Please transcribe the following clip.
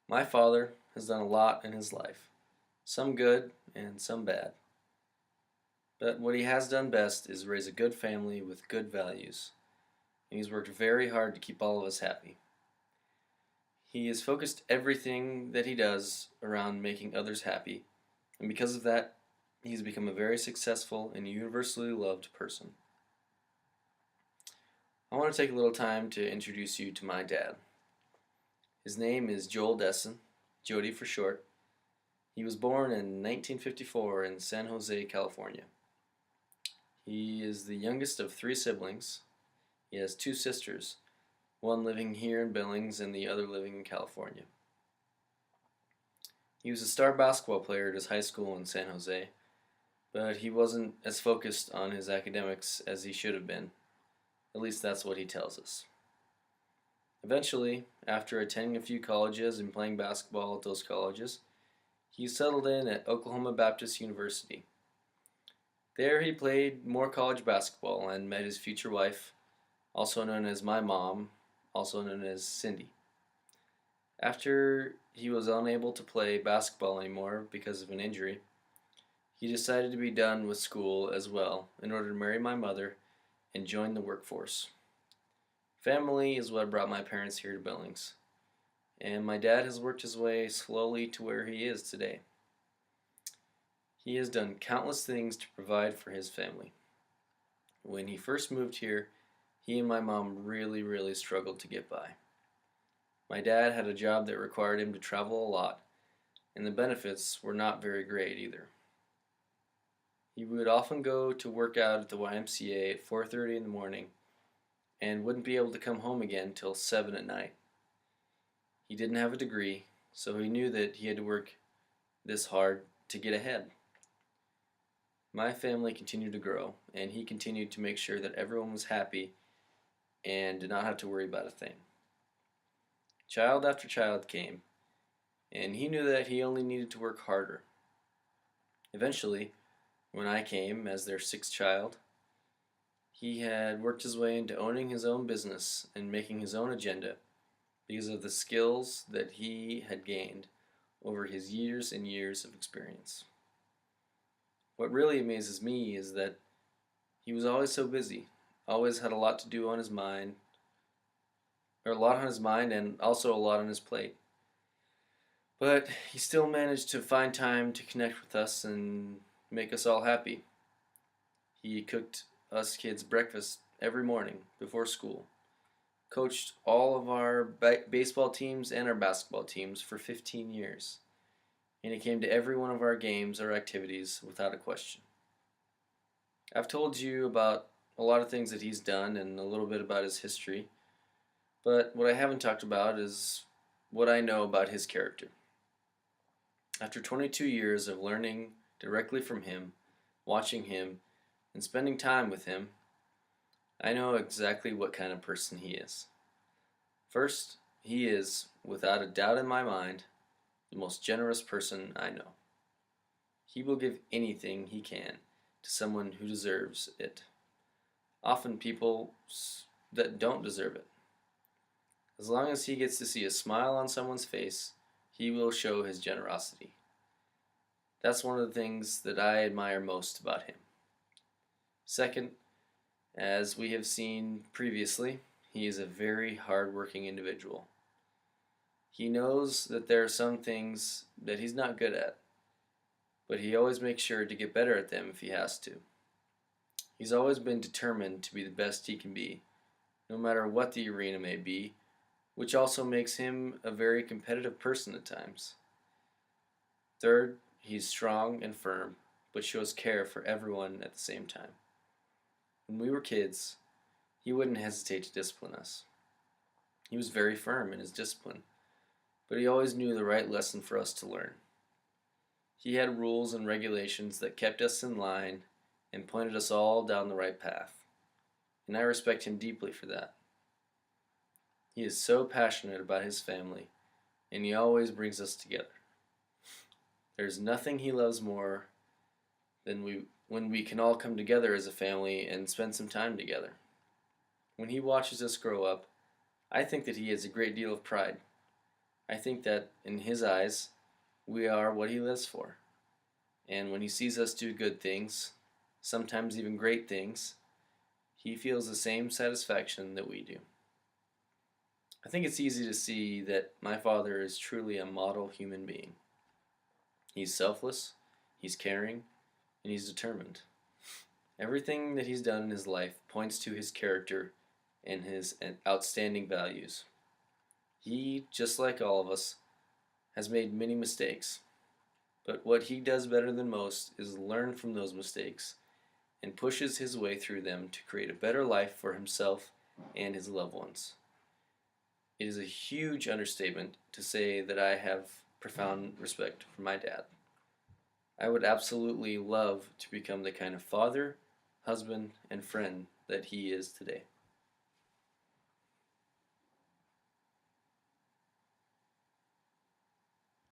My father has done a lot in his life, some good and some bad. But what he has done best is raise a good family with good values, and he's worked very hard to keep all of us happy. He has focused everything that he does around making others happy, and because of that, he's become a very successful and universally loved person. I want to take a little time to introduce you to my dad. His name is Joel Desin, Jody for short. He was born in 1954 in San Jose, California. He is the youngest of three siblings. He has two sisters, one living here in Billings and the other living in California. He was a star basketball player at his high school in San Jose, but he wasn't as focused on his academics as he should have been. At least that's what he tells us. Eventually, after attending a few colleges and playing basketball at those colleges, he settled in at Oklahoma Baptist University. There he played more college basketball and met his future wife, also known as my mom, also known as Cindy. After he was unable to play basketball anymore because of an injury, he decided to be done with school as well in order to marry my mother and join the workforce. Family is what brought my parents here to Billings, and my dad has worked his way slowly to where he is today. He has done countless things to provide for his family. When he first moved here, he and my mom really struggled to get by. My dad had a job that required him to travel a lot, and the benefits were not very great either. He would often go to work out at the YMCA at 4:30 in the morning and wouldn't be able to come home again till 7 at night. He didn't have a degree, so he knew that he had to work this hard to get ahead. My family continued to grow, and he continued to make sure that everyone was happy and did not have to worry about a thing. Child after child came, and he knew that he only needed to work harder. Eventually, when I came as their sixth child, he had worked his way into owning his own business and making his own agenda because of the skills that he had gained over his years and years of experience. What really amazes me is that he was always so busy, always had a lot to do on his mind, or a lot on his mind and also a lot on his plate. But he still managed to find time to connect with us and make us all happy. He cooked us kids breakfast every morning before school, coached all of our baseball teams and our basketball teams for 15 years, and he came to every one of our games or activities without a question. I've told you about a lot of things that he's done and a little bit about his history, but what I haven't talked about is what I know about his character. After 22 years of learning directly from him, watching him, and spending time with him, I know exactly what kind of person he is. First, he is, without a doubt in my mind, the most generous person I know. He will give anything he can to someone who deserves it. Often people that don't deserve it. As long as he gets to see a smile on someone's face, he will show his generosity. That's one of the things that I admire most about him. Second, as we have seen previously, he is a very hard-working individual. He knows that there are some things that he's not good at, but he always makes sure to get better at them if he has to. He's always been determined to be the best he can be, no matter what the arena may be, which also makes him a very competitive person at times. Third, he's strong and firm, but shows care for everyone at the same time. When we were kids, he wouldn't hesitate to discipline us. He was very firm in his discipline, but he always knew the right lesson for us to learn. He had rules and regulations that kept us in line and pointed us all down the right path, and I respect him deeply for that. He is so passionate about his family, and he always brings us together. There's nothing he loves more than when we can all come together as a family and spend some time together. When he watches us grow up, I think that he has a great deal of pride. I think that in his eyes, we are what he lives for. And when he sees us do good things, sometimes even great things, he feels the same satisfaction that we do. I think it's easy to see that my father is truly a model human being. He's selfless, he's caring, and he's determined. Everything that he's done in his life points to his character and his outstanding values. He, just like all of us, has made many mistakes, but what he does better than most is learn from those mistakes and pushes his way through them to create a better life for himself and his loved ones. It is a huge understatement to say that I have profound respect for my dad. I would absolutely love to become the kind of father, husband, and friend that he is today.